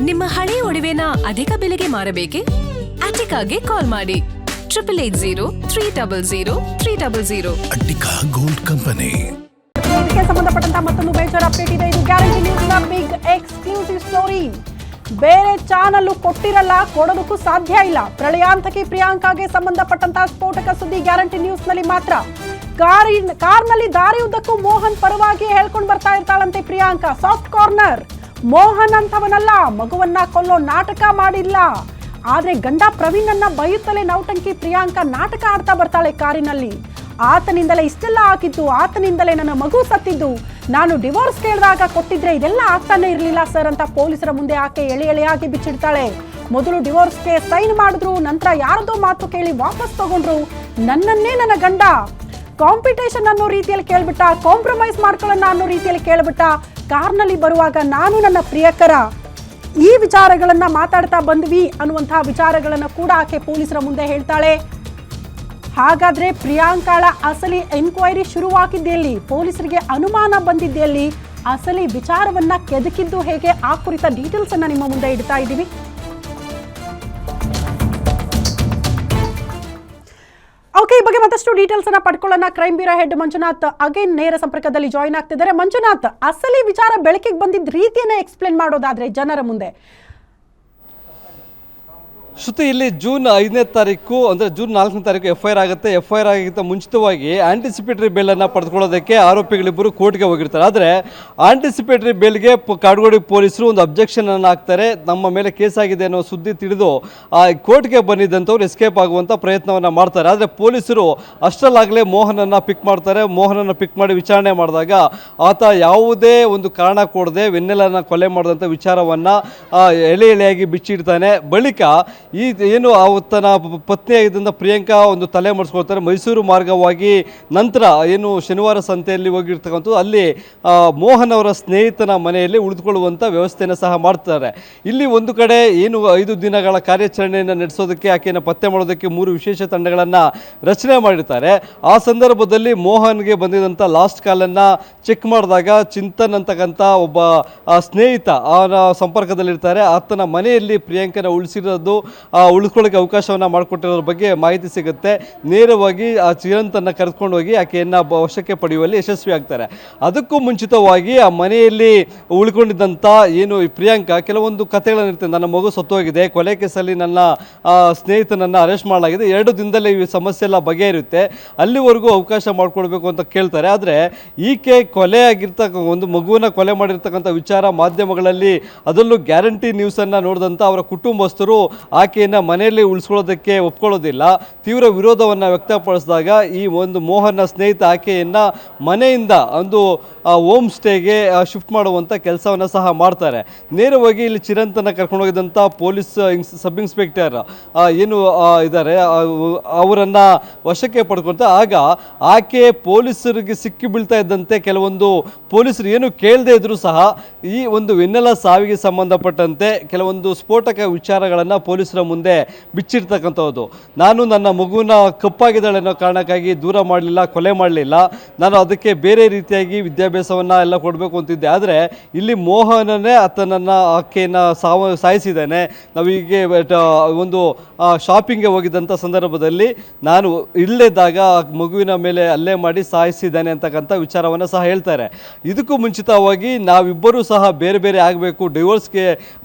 ನಿಮ್ಮ ಹಳೆಯ ಒಡವೆನ ಅಧಿಕ ಬೆಲೆಗೆ ಮಾರಬೇಕೆ? ಅಟಿಕಾಗೆ ಕಾಲ್ ಮಾಡಿ 8880 ಅಟಿಕಾ ಗೋಲ್ಡ್ ಕಂಪನಿ. ಇದಕ್ಕೆ ಸಂಬಂಧಪಟ್ಟಂತ ಮತ್ತೊಂದು ಮೇಜರ್ ಅಪ್ಡೇಟ್ ಇದೆ. ಇದು ಗ್ಯಾರಂಟಿ ನ್ಯೂಸ್ನ ಬಿಗ್ ಎಕ್ಸ್ಕ್ಲೂಸಿವ್ ಸ್ಟೋರಿ. ಬೇರೆ ಚಾನಲ್ ಕೊಟ್ಟಿರಲ್ಲ, ಕೊಡೋದಕ್ಕೂ ಸಾಧ್ಯ ಇಲ್ಲ. ಪ್ರಳಯಾಂತಕಿ ಪ್ರಿಯಾಂಕಾಗೆ ಸಂಬಂಧಪಟ್ಟಂತ ಸ್ಫೋಟಕ ಸುದ್ದಿ ಗ್ಯಾರಂಟಿ ನ್ಯೂಸ್ನಲ್ಲಿ ಮಾತ್ರ. ಕಾರ್ನಲ್ಲಿ ದಾರಿಯುದ್ದಕ್ಕೂ ಮೋಹನ್ ಪರವಾಗಿ ಹೇಳ್ಕೊಂಡು ಬರ್ತಾ ಇರ್ತಾಳಂತೆ ಪ್ರಿಯಾಂಕಾ. Soft corner. ಮೋಹನ್ ಅಂತವನಲ್ಲ, ಮಗುವನ್ನ ಕೊಲ್ಲೋ ನಾಟಕ ಮಾಡಿಲ್ಲ. ಆದ್ರೆ ಗಂಡ ಪ್ರವೀಣನ್ನ ಬೈಯುತ್ತಲೇ ನೌಟಂಕಿ ಪ್ರಿಯಾಂಕಾ ನಾಟಕ ಆಡ್ತಾ ಬರ್ತಾಳೆ ಕಾರಿನಲ್ಲಿ. ಆತನಿಂದಲೇ ಇಷ್ಟೆಲ್ಲ ಆಗಿದ್ದು, ಆತನಿಂದಲೇ ನನ್ನ ಮಗು ಸತ್ತಿದ್ದು, ನಾನು ಡಿವೋರ್ಸ್ ಕೇಳಿದಾಗ ಕೊಟ್ಟಿದ್ರೆ ಇದೆಲ್ಲ ಆಗ್ತಾನೆ ಇರಲಿಲ್ಲ ಸರ್ ಅಂತ ಪೊಲೀಸರ ಮುಂದೆ ಆಕೆ ಎಳೆಯಾಗಿ ಬಿಚ್ಚಿಡ್ತಾಳೆ. ಮೊದಲು ಡಿವೋರ್ಸ್ಗೆ ಸೈನ್ ಮಾಡಿದ್ರು, ನಂತರ ಯಾರದೋ ಮಾತು ಕೇಳಿ ವಾಪಸ್ ತಗೊಂಡ್ರು. ನನ್ನನ್ನೇ ನನ್ನ ಗಂಡ ಕಾಂಪಿಟೇಷನ್ ಅನ್ನೋ ರೀತಿಯಲ್ಲಿ ಕೇಳ್ಬಿಟ್ಟ, ಕಾಂಪ್ರಮೈಸ್ ಮಾಡ್ಕೊಳ್ಳೋಣ ಅನ್ನೋ ರೀತಿಯಲ್ಲಿ ಕೇಳ್ಬಿಟ್ಟ. ಕಾರ್ನಲ್ಲಿ ಬರುವಾಗ ನಾನು ನನ್ನ ಪ್ರಿಯಕರ ಈ ವಿಚಾರಗಳನ್ನ ಮಾತಾಡ್ತಾ ಬಂದ್ವಿ ಅನ್ನುವಂತಹ ವಿಚಾರಗಳನ್ನ ಕೂಡ ಆಕೆ ಪೊಲೀಸರ ಮುಂದೆ ಹೇಳ್ತಾಳೆ. ಹಾಗಾದ್ರೆ ಪ್ರಿಯಾಂಕಾಳ ಅಸಲಿ ಎನ್ಕ್ವೈರಿ ಶುರುವಾಗಿದ್ದೆಯಲ್ಲಿ, ಪೊಲೀಸರಿಗೆ ಅನುಮಾನ ಬಂದಿದ್ದೆಯಲ್ಲಿ, ಅಸಲಿ ವಿಚಾರವನ್ನ ಕೆದಕಿದ್ದು ಹೇಗೆ, ಆ ಕುರಿತ ಡೀಟೇಲ್ಸ್ ಅನ್ನ ನಿಮ್ಮ ಮುಂದೆ ಇಡ್ತಾ ಇದ್ದೀವಿ. ಓಕೆ, ಈ ಬಗ್ಗೆ ಮತ್ತಷ್ಟು ಡೀಟೇಲ್ಸ್ ಅನ್ನ ಪಡ್ಕೊಳ್ಳೋಣ. Crime bureau head Manjunath again ನೇರ ಸಂಪರ್ಕದಲ್ಲಿ ಜಾಯಿನ್ ಆಗ್ತಿದ್ದಾರೆ. ಮಂಜುನಾಥ್, ಅಸಲಿ ವಿಚಾರ ಬೆಳಕಿಗೆ ಬಂದಿದ್ದ ರೀತಿಯನ್ನ ಎಕ್ಸ್ಪ್ಲೇನ್ ಮಾಡೋದಾದ್ರೆ ಜನರ ಮುಂದೆ. ಶ್ರುತಿ, ಇಲ್ಲಿ ಜೂನ್ 5ನೇ ತಾರೀಕು ಅಂದರೆ ಜೂನ್ 4ನೇ ತಾರೀಕು FIR ಆಗುತ್ತೆ. FIR ಆಗಿಗಿಂತ ಮುಂಚಿತವಾಗಿ ಆಂಟಿಸಿಪೇಟರಿ ಬೇಲನ್ನು ಪಡೆದುಕೊಳ್ಳೋದಕ್ಕೆ ಆರೋಪಿಗಳಿಬ್ಬರು ಕೋರ್ಟ್ಗೆ ಹೋಗಿರ್ತಾರೆ. ಆದರೆ ಆಂಟಿಸಿಪೇಟರಿ ಬೇಲ್ಗೆ ಕಾಡುಗೋಡಿ ಪೊಲೀಸರು ಒಂದು ಅಬ್ಜೆಕ್ಷನ್ ಅನ್ನು ಹಾಕ್ತಾರೆ. ನಮ್ಮ ಮೇಲೆ ಕೇಸ್ ಆಗಿದೆ ಅನ್ನೋ ಸುದ್ದಿ ತಿಳಿದು ಆ ಕೋರ್ಟ್ಗೆ ಬಂದಿದ್ದಂಥವ್ರು ಎಸ್ಕೇಪ್ ಆಗುವಂಥ ಪ್ರಯತ್ನವನ್ನು ಮಾಡ್ತಾರೆ. ಆದರೆ ಪೊಲೀಸರು ಅಷ್ಟರಲ್ಲಾಗಲೇ ಮೋಹನನ್ನು ಪಿಕ್ ಮಾಡ್ತಾರೆ. ಮೋಹನನ್ನು ಪಿಕ್ ಮಾಡಿ ವಿಚಾರಣೆ ಮಾಡಿದಾಗ ಆತ ಯಾವುದೇ ಒಂದು ಕಾರಣ ಕೊಡದೆ ವೆನ್ನೆಲನ್ನು ಕೊಲೆ ಮಾಡಿದಂಥ ವಿಚಾರವನ್ನು ಎಳೆಯಾಗಿ ಬಿಚ್ಚಿಡ್ತಾನೆ. ಬಳಿಕ ಈ ಏನು ಆವತ್ತನ ಪತ್ನಿಯಾಗಿದ್ದಂಥ ಪ್ರಿಯಾಂಕಾ ಒಂದು ತಲೆ ಮಾಡಿಸ್ಕೊಳ್ತಾರೆ. ಮೈಸೂರು ಮಾರ್ಗವಾಗಿ ನಂತರ ಏನು ಶನಿವಾರ ಸಂತೆಯಲ್ಲಿ ಹೋಗಿರ್ತಕ್ಕಂಥದ್ದು, ಅಲ್ಲಿ ಮೋಹನ್ ಅವರ ಸ್ನೇಹಿತನ ಮನೆಯಲ್ಲಿ ಉಳಿದುಕೊಳ್ಳುವಂಥ ವ್ಯವಸ್ಥೆಯನ್ನು ಸಹ ಮಾಡ್ತಾರೆ. ಇಲ್ಲಿ ಒಂದು ಕಡೆ ಏನು 5 ದಿನಗಳ ಕಾರ್ಯಾಚರಣೆಯನ್ನು ನಡೆಸೋದಕ್ಕೆ, ಆಕೆಯನ್ನು ಪತ್ತೆ ಮಾಡೋದಕ್ಕೆ 3 ವಿಶೇಷ ತಂಡಗಳನ್ನು ರಚನೆ ಮಾಡಿರ್ತಾರೆ. ಆ ಸಂದರ್ಭದಲ್ಲಿ ಮೋಹನ್ಗೆ ಬಂದಿದ್ದಂಥ ಲಾಸ್ಟ್ ಕಾಲನ್ನು ಚೆಕ್ ಮಾಡಿದಾಗ ಚಿಂತನ್ ಅಂತಕ್ಕಂಥ ಒಬ್ಬ ಸ್ನೇಹಿತ ಅವನ ಸಂಪರ್ಕದಲ್ಲಿರ್ತಾರೆ. ಆತನ ಮನೆಯಲ್ಲಿ ಪ್ರಿಯಾಂಕನ ಉಳಿಸ್ಕೊಳ್ಳೋಕ್ಕೆ ಅವಕಾಶವನ್ನು ಮಾಡಿಕೊಟ್ಟಿರೋದ್ರ ಬಗ್ಗೆ ಮಾಹಿತಿ ಸಿಗುತ್ತೆ. ನೇರವಾಗಿ ಆ ಚಿರಂತನ್ನು ಕರೆದುಕೊಂಡು ಹೋಗಿ ಆಕೆಯನ್ನು ವಶಕ್ಕೆ ಪಡೆಯುವಲ್ಲಿ ಯಶಸ್ವಿ ಆಗ್ತಾರೆ. ಅದಕ್ಕೂ ಮುಂಚಿತವಾಗಿ ಆ ಮನೆಯಲ್ಲಿ ಉಳ್ಕೊಂಡಿದ್ದಂಥ ಏನು ಪ್ರಿಯಾಂಕಾ ಕೆಲವೊಂದು ಕಥೆಗಳನ್ನಿರ್ತದೆ. ನನ್ನ ಮಗು ಸತ್ತೋಗಿದೆ, ಕೊಲೆ ಕೇಸಲ್ಲಿ ನನ್ನ ಸ್ನೇಹಿತನನ್ನು ಅರೆಸ್ಟ್ ಮಾಡಲಾಗಿದೆ, 2 ದಿನದಲ್ಲಿ ಈ ಸಮಸ್ಯೆ ಎಲ್ಲ ಬಗೆಹರಿಯುತ್ತೆ, ಅಲ್ಲಿವರೆಗೂ ಅವಕಾಶ ಮಾಡಿಕೊಡ್ಬೇಕು ಅಂತ ಕೇಳ್ತಾರೆ. ಆದರೆ ಈಕೆ ಕೊಲೆ ಒಂದು ಮಗುವನ್ನು ಕೊಲೆ ಮಾಡಿರ್ತಕ್ಕಂಥ ವಿಚಾರ ಮಾಧ್ಯಮಗಳಲ್ಲಿ, ಅದರಲ್ಲೂ ಗ್ಯಾರಂಟಿ ನ್ಯೂಸನ್ನು ನೋಡಿದಂಥ ಅವರ ಕುಟುಂಬಸ್ಥರು ಆಕೆಯನ್ನು ಮನೆಯಲ್ಲಿ ಉಳಿಸ್ಕೊಳ್ಳೋದಕ್ಕೆ ಒಪ್ಕೊಳ್ಳೋದಿಲ್ಲ. ತೀವ್ರ ವಿರೋಧವನ್ನು ವ್ಯಕ್ತಪಡಿಸಿದಾಗ ಈ ಒಂದು ಮೋಹನ್ನ ಸ್ನೇಹಿತ ಆಕೆಯನ್ನು ಮನೆಯಿಂದ ಒಂದು ಹೋಮ್ ಸ್ಟೇಗೆ ಶಿಫ್ಟ್ ಮಾಡುವಂಥ ಕೆಲಸವನ್ನು ಸಹ ಮಾಡ್ತಾರೆ. ನೇರವಾಗಿ ಇಲ್ಲಿ ಚಿರಂತನ ಕರ್ಕೊಂಡು ಹೋಗಿದ್ದಂಥ ಪೊಲೀಸ್ ಸಬ್ ಇನ್ಸ್ಪೆಕ್ಟರ್ ಏನು ಇದ್ದಾರೆ ಅವರನ್ನು ವಶಕ್ಕೆ ಪಡ್ಕೊಳ್ತಾ, ಆಗ ಆಕೆ ಪೊಲೀಸರಿಗೆ ಸಿಕ್ಕಿ ಬೀಳ್ತಾ ಇದ್ದಂತೆ ಕೆಲವೊಂದು ಪೊಲೀಸರು ಏನು ಕೇಳದೇ ಇದ್ರೂ ಸಹ ಈ ಒಂದು ವೆನ್ನೆಲ ಸಾವಿಗೆ ಸಂಬಂಧಪಟ್ಟಂತೆ ಕೆಲವೊಂದು ಸ್ಫೋಟಕ ವಿಚಾರಗಳನ್ನು ಪೊಲೀಸರ ಮುಂದೆ ಬಿಚ್ಚಿರ್ತಕ್ಕಂಥದ್ದು. ನಾನು ನನ್ನ ಮಗುವಿನ ಕಪ್ಪಾಗಿದ್ದಾಳೆ ಅನ್ನೋ ಕಾರಣಕ್ಕಾಗಿ ದೂರ ಮಾಡಲಿಲ್ಲ, ಕೊಲೆ ಮಾಡಲಿಲ್ಲ, ನಾನು ಅದಕ್ಕೆ ಬೇರೆ ರೀತಿಯಾಗಿ ವಿದ್ಯಾಭ್ಯಾಸವನ್ನು ಎಲ್ಲ ಕೊಡಬೇಕು ಅಂತಿದ್ದೆ. ಆದರೆ ಇಲ್ಲಿ ಮೋಹನನೇ ಆಕೆಯನ್ನು ಸಾಯಿಸಿದ್ದಾನೆ. ನಾವೀಗೆ ಒಂದು ಶಾಪಿಂಗ್ಗೆ ಹೋಗಿದ್ದಂಥ ಸಂದರ್ಭದಲ್ಲಿ ನಾನು ಇಲ್ಲದಿದ್ದಾಗ ಮಗುವಿನ ಮೇಲೆ ಹಲ್ಲೆ ಮಾಡಿ ಸಾಯಿಸಿದ್ದಾನೆ ಅಂತಕ್ಕಂಥ ವಿಚಾರವನ್ನು ಸಹ ಹೇಳ್ತಾರೆ. ಇದಕ್ಕೂ ಮುಂಚಿತವಾಗಿ ನಾವಿಬ್ಬರೂ ಸಹ ಬೇರೆ ಬೇರೆ ಆಗಬೇಕು, ಡಿವೋರ್ಸ್ಗೆ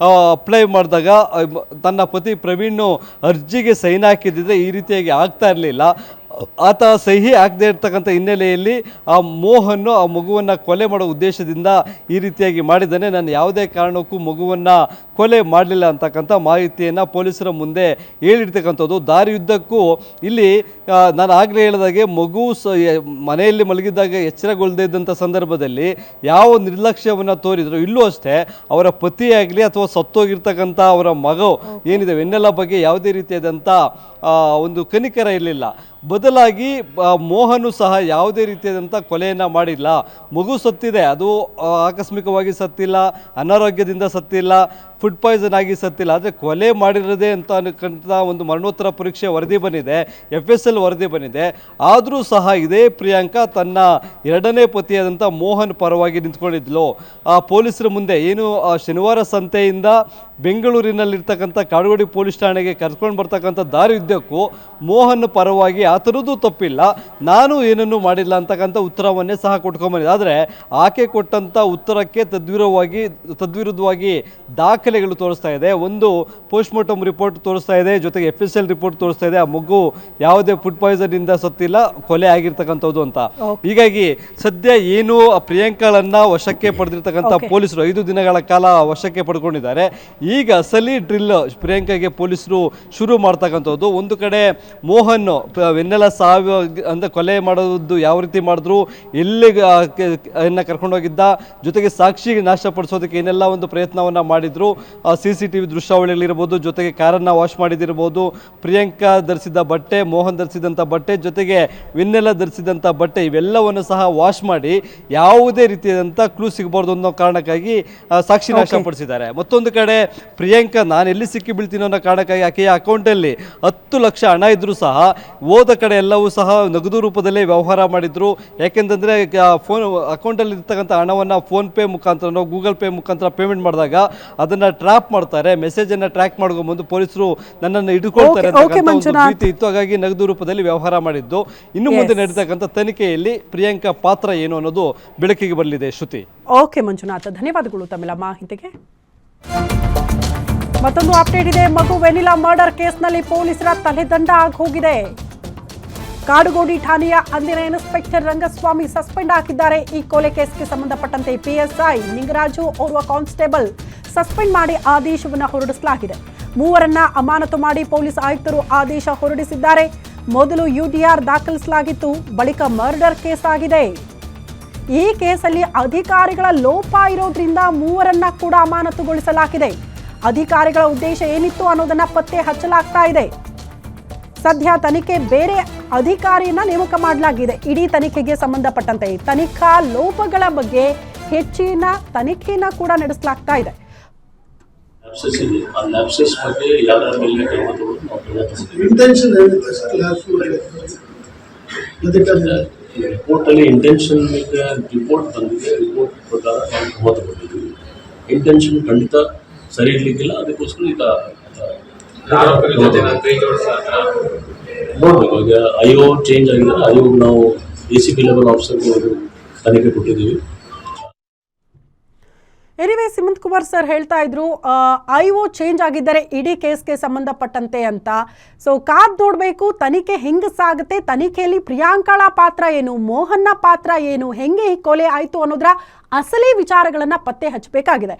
ಅಪ್ಲೈ ಮಾಡಿದಾಗ ತನ್ನ ಪತಿ ಪ್ರವೀಣ್ ಅರ್ಜಿಗೆ ಸೈನ್ ಹಾಕಿದ್ದಿದ್ರೆ ಈ ರೀತಿಯಾಗಿ ಆಗ್ತಾ ಇರಲಿಲ್ಲ. ಆತ ಸಹಿ ಆಗದೆ ಇರ್ತಕ್ಕಂಥ ಹಿನ್ನೆಲೆಯಲ್ಲಿ ಆ ಮೋಹನ್ ಆ ಮಗುವನ್ನು ಕೊಲೆ ಮಾಡೋ ಉದ್ದೇಶದಿಂದ ಈ ರೀತಿಯಾಗಿ ಮಾಡಿದ್ದಾನೆ. ನಾನು ಯಾವುದೇ ಕಾರಣಕ್ಕೂ ಮಗುವನ್ನು ಕೊಲೆ ಮಾಡಲಿಲ್ಲ ಅಂತಕ್ಕಂಥ ಮಾಹಿತಿಯನ್ನು ಪೊಲೀಸರ ಮುಂದೆ ಹೇಳಿರ್ತಕ್ಕಂಥದ್ದು. ದಾರಿಯುದ್ದಕ್ಕೂ ಇಲ್ಲಿ ನಾನು ಆಗಲೇ ಹೇಳಿದಾಗೆ ಮಗು ಮನೆಯಲ್ಲಿ ಮಲಗಿದ್ದಾಗ ಎಚ್ಚರಗೊಳ್ಳದೇ ಇದ್ದಂಥ ಸಂದರ್ಭದಲ್ಲಿ ಯಾವ ನಿರ್ಲಕ್ಷ್ಯವನ್ನು ತೋರಿದ್ರು, ಇಲ್ಲೂ ಅಷ್ಟೇ ಅವರ ಪತಿಯಾಗಲಿ ಅಥವಾ ಸತ್ತೋಗಿರ್ತಕ್ಕಂಥ ಅವರ ಮಗು ಏನಿದೆ ವೆನ್ನೆಲ ಬಗ್ಗೆ ಯಾವುದೇ ರೀತಿಯಾದಂಥ ಒಂದು ಕನಿಕರ ಇರಲಿಲ್ಲ. ಬದಲಾಗಿ ಮೋಹನು ಸಹ ಯಾವುದೇ ರೀತಿಯಾದಂಥ ಕೊಲೆಯನ್ನು ಮಾಡಿಲ್ಲ. ಮಗು ಸತ್ತಿದೆ, ಅದು ಆಕಸ್ಮಿಕವಾಗಿ ಸತ್ತಿಲ್ಲ, ಅನಾರೋಗ್ಯದಿಂದ ಸತ್ತಿಲ್ಲ, ಫುಡ್ ಪಾಯ್ಸನ್ ಆಗಿ ಸತ್ತಿಲ್ಲ, ಆದರೆ ಕೊಲೆ ಮಾಡಿರೋದೇ ಅಂತ ಅನ್ನಕ್ಕಂಥ ಒಂದು ಮರಣೋತ್ತರ ಪರೀಕ್ಷೆ ವರದಿ ಬಂದಿದೆ, FSL ವರದಿ ಬಂದಿದೆ. ಆದರೂ ಸಹ ಇದೇ ಪ್ರಿಯಾಂಕಾ ತನ್ನ ಎರಡನೇ ಪತಿಯಾದಂಥ ಮೋಹನ್ ಪರವಾಗಿ ನಿಂತ್ಕೊಂಡಿದ್ಲು. ಆ ಪೊಲೀಸರ ಮುಂದೆ ಏನು ಶನಿವಾರ ಸಂತೆಯಿಂದ ಬೆಂಗಳೂರಿನಲ್ಲಿರ್ತಕ್ಕಂಥ ಕಾಡುಗೋಡಿ ಪೊಲೀಸ್ ಠಾಣೆಗೆ ಕರ್ಕೊಂಡು ಬರ್ತಕ್ಕಂಥ ದಾರಿ ಉದ್ದಕ್ಕೂ ಮೋಹನ್ ಪರವಾಗಿ ಆತನದ್ದು ತಪ್ಪಿಲ್ಲ, ನಾನು ಏನನ್ನೂ ಮಾಡಿಲ್ಲ ಅಂತಕ್ಕಂಥ ಉತ್ತರವನ್ನೇ ಸಹ ಕೊಟ್ಕೊಂಬಂದಿದೆ. ಆದರೆ ಆಕೆ ಕೊಟ್ಟಂಥ ಉತ್ತರಕ್ಕೆ ತದ್ವಿರುದ್ಧವಾಗಿ ದಾಖಲೆಗಳು ತೋರಿಸ್ತಾ ಇದೆ. ಒಂದು ಪೋಸ್ಟ್ಮಾರ್ಟಮ್ ರಿಪೋರ್ಟ್ ತೋರಿಸ್ತಾ ಇದೆ, ಜೊತೆಗೆ FSL ರಿಪೋರ್ಟ್ ತೋರಿಸ್ತಾ ಇದೆ ಆ ಮಗು ಯಾವುದೇ ಫುಡ್ ಪಾಯ್ಸನ್ ಇಂದ ಸತ್ತಿಲ್ಲ, ಕೊಲೆ ಆಗಿರ್ತಕ್ಕಂಥದ್ದು ಅಂತ. ಹೀಗಾಗಿ ಸದ್ಯ ಏನು ಪ್ರಿಯಾಂಕಾಳನ್ನ ವಶಕ್ಕೆ ಪಡೆದಿರ್ತಕ್ಕಂಥ ಪೊಲೀಸರು 5 ದಿನಗಳ ಕಾಲ ವಶಕ್ಕೆ ಪಡ್ಕೊಂಡಿದ್ದಾರೆ. ಈಗ ಅಸಲಿ ಡ್ರಿಲ್ ಪ್ರಿಯಾಂಕಾಗೆ ಪೊಲೀಸರು ಶುರು ಮಾಡ್ತಕ್ಕಂಥದ್ದು. ಒಂದು ಕಡೆ ಮೋಹನ್ ವೆನ್ನೆಲ ಸಾವು ಅಂತ ಕೊಲೆ ಮಾಡೋದು ಯಾವ ರೀತಿ ಮಾಡಿದ್ರು, ಎಲ್ಲಿ ಕರ್ಕೊಂಡೋಗಿದ್ದ, ಜೊತೆಗೆ ಸಾಕ್ಷಿ ನಾಶಪಡಿಸೋದಕ್ಕೆ ಏನೆಲ್ಲ ಒಂದು ಪ್ರಯತ್ನವನ್ನ ಮಾಡಿದ್ರು, CCTV ದೃಶ್ಯಾವಳಿಗಳಿರ್ಬೋದು, ಜೊತೆಗೆ ಕಾರನ್ನು ವಾಶ್ ಮಾಡಿದಿರ್ಬೋದು, ಪ್ರಿಯಾಂಕಾ ಧರಿಸಿದ ಬಟ್ಟೆ, ಮೋಹನ್ ಧರಿಸಿದಂಥ ಬಟ್ಟೆ, ಜೊತೆಗೆ ವೆನ್ನೆಲ ಧರಿಸಿದಂಥ ಬಟ್ಟೆ, ಇವೆಲ್ಲವನ್ನು ಸಹ ವಾಶ್ ಮಾಡಿ ಯಾವುದೇ ರೀತಿಯಾದಂಥ ಕ್ಲೂ ಸಿಗಬಾರ್ದು ಅನ್ನೋ ಕಾರಣಕ್ಕಾಗಿ ಸಾಕ್ಷಿ ನಾಶಪಡಿಸಿದ್ದಾರೆ. ಮತ್ತೊಂದು ಕಡೆ ಪ್ರಿಯಾಂಕಾ ನಾನು ಎಲ್ಲಿ ಸಿಕ್ಕಿ ಬೀಳ್ತೀನೋ ಅನ್ನೋ ಕಾರಣಕ್ಕಾಗಿ ಆಕೆಯ ಅಕೌಂಟಲ್ಲಿ 10 ಲಕ್ಷ ಹಣ ಇದ್ದರೂ ಸಹ ಹೋದ ಕಡೆ ಎಲ್ಲವೂ ಸಹ ನಗದು ರೂಪದಲ್ಲೇ ವ್ಯವಹಾರ ಮಾಡಿದ್ರು. ಯಾಕೆಂತಂದರೆ ಫೋನ್ ಅಕೌಂಟಲ್ಲಿ ಇರ್ತಕ್ಕಂಥ ಹಣವನ್ನು ಫೋನ್ಪೇ ಮುಖಾಂತರ, ಗೂಗಲ್ ಪೇ ಮುಖಾಂತರ ಪೇಮೆಂಟ್ ಮಾಡಿದಾಗ ಅದನ್ನು ಟ್ರ್ಯಾಪ್ ಮಾಡ್ತಾರೆ, ಮೆಸೇಜನ್ನು ಟ್ರ್ಯಾಕ್ ಮಾಡ್ಕೊಂಡ್ಬಂದು ಪೊಲೀಸರು ನನ್ನನ್ನು ಹಿಡ್ಕೊಳ್ತಾರೆ ಅಂತ ಭೀತಿ ಇತ್ತು. ಹಾಗಾಗಿ ನಗದು ರೂಪದಲ್ಲಿ ವ್ಯವಹಾರ ಮಾಡಿದ್ದು. ಇನ್ನು ಮುಂದೆ ನಡೀತಕ್ಕಂಥ ತನಿಖೆಯಲ್ಲಿ ಪ್ರಿಯಾಂಕಾ ಪಾತ್ರ ಏನು ಅನ್ನೋದು ಬೆಳಕಿಗೆ ಬರಲಿದೆ. ಶ್ರುತಿ. ಓಕೆ ಮಂಜುನಾಥ್, ಧನ್ಯವಾದಗಳು ತಮ್ಮೆಲ್ಲ ಮಾಹಿತಿಗೆ. ಮತ್ತೊಂದು ಅಪ್ಡೇಟ್ ಇದೆ. ಮಗು ವೆನಿಲಾ ಮರ್ಡರ್ ಕೇಸ್ನಲ್ಲಿ ಪೊಲೀಸರ ತಲೆದಂಡ ಆಗಿ ಹೋಗಿದೆ. ಕಾಡುಗೋಡಿ ಠಾಣೆಯ ಅಂದಿನ ಇನ್ಸ್ಪೆಕ್ಟರ್ ರಂಗಸ್ವಾಮಿ ಸಸ್ಪೆಂಡ್ ಆಗಿದ್ದಾರೆ. ಈ ಕೊಲೆ ಕೇಸ್ಗೆ ಸಂಬಂಧಪಟ್ಟಂತೆ PSI ನಿಂಗರಾಜು ಓರ್ವ ಕಾನ್ಸ್ಟೇಬಲ್ ಸಸ್ಪೆಂಡ್ ಮಾಡಿ ಆದೇಶವನ್ನು ಹೊರಡಿಸಲಾಗಿದೆ. ಮೂವರನ್ನ ಅಮಾನತು ಮಾಡಿ ಪೊಲೀಸ್ ಆಯುಕ್ತರು ಆದೇಶ ಹೊರಡಿಸಿದ್ದಾರೆ. ಮೊದಲು UDR ದಾಖಲಿಸಲಾಗಿತ್ತು, ಬಳಿಕ ಮರ್ಡರ್ ಕೇಸ್ ಆಗಿದೆ. ಈ ಕೇಸಲ್ಲಿ ಅಧಿಕಾರಿಗಳ ಲೋಪ ಇರೋದ್ರಿಂದ ಮೂವರನ್ನ ಕೂಡ ಅಮಾನತುಗೊಳಿಸಲಾಗಿದೆ. ಅಧಿಕಾರಿಗಳ ಉದ್ದೇಶ ಏನಿತ್ತು ಅನ್ನೋದನ್ನ ಪತ್ತೆ ಹಚ್ಚಲಾಗ್ತಾ ಇದೆ. ಸದ್ಯ ತನಿಖೆ ಬೇರೆ ಅಧಿಕಾರಿಯನ್ನ ನೇಮಕ ಮಾಡಲಾಗಿದೆ. ಇಡೀ ತನಿಖೆಗೆ ಸಂಬಂಧಪಟ್ಟಂತೆ ತನಿಖಾ ಲೋಪಗಳ ಬಗ್ಗೆ ಹೆಚ್ಚಿನ ತನಿಖೆಯನ್ನ ಕೂಡ ನಡೆಸಲಾಗ್ತಾ ಇದೆ. ರಿಪೋರ್ಟ್ ಅಲ್ಲಿ ಇಂಟೆನ್ಷನ್ ರಿಪೋರ್ಟ್ ಬಂದಿದೆ. ರಿಪೋರ್ಟ್ ಪ್ರಕಾರ ನಾವು ಕ್ರಮ ತಗೊಂಡಿದ್ದೀವಿ. ಇಂಟೆನ್ಷನ್ ಖಂಡಿತ ಸರಿ ಇರ್ಲಿಕ್ಕಿಲ್ಲ, ಅದಕ್ಕೋಸ್ಕರ ಈಗ ನೋಡ್ಬೇಕು. ಈಗ IO ಚೇಂಜ್ ಆಗಿದೆ, IO ನಾವು ACP ಲೆವೆಲ್ ಆಫೀಸರ್ಗೆ ತನಿಖೆ ಕೊಟ್ಟಿದ್ದೀವಿ. ಎನಿವೇ ಸಿಮಂತ್ ಕುಮಾರ್ ಸರ್ ಹೇಳ್ತಾ ಇದ್ರು IO ಚೇಂಜ್ ಆಗಿದ್ದಾರೆ ಇಡೀ ಕೇಸ್ಗೆ ಸಂಬಂಧಪಟ್ಟಂತೆ ಅಂತ. ಸೊ ಕಾದ್ ನೋಡಬೇಕು ತನಿಖೆ ಹೆಂಗೆ ಸಾಗುತ್ತೆ, ತನಿಖೆಯಲ್ಲಿ ಪ್ರಿಯಾಂಕಾಳ ಪಾತ್ರ ಏನು, ಮೋಹನ್ನ ಪಾತ್ರ ಏನು, ಹೆಂಗೆ ಈ ಕೊಲೆ ಆಯಿತು ಅನ್ನೋದ್ರ ಅಸಲಿ ವಿಚಾರಗಳನ್ನ ಪತ್ತೆ ಹಚ್ಚಬೇಕಾಗಿದೆ.